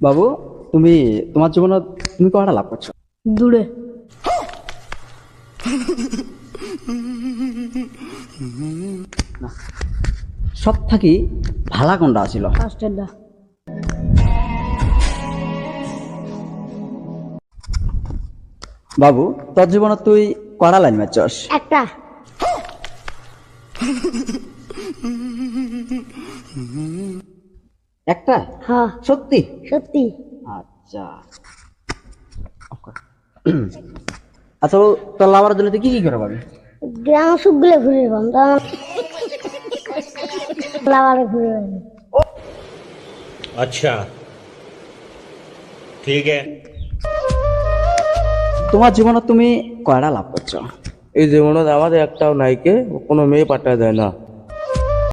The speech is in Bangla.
বাবু, তোমার জীবনে তুমি কয়টা লাভ করছো? দূরে সব থাকি ভালা কোনটা ছিল? ফার্স্টের দা বাবু, তোর জীবনে তুই কয়টা লাইন মারছস? একটা একটা? হ্যাঁ সত্যি? সত্যি আচ্ছা আচ্ছা বাবু, তোর লাভার জন্য তুই কি কি করে পাবি? গ্রাম সবগুলো ঘুরে পাম লাভারে ঘুরে পাবি अच्छा ठीक है। তোমার জীবনে তুমি কয়টা লাভ করছো? এই জীবনত আমাদের একটাও নাইকে কোনো মেয়ে পাঠা দেয় না।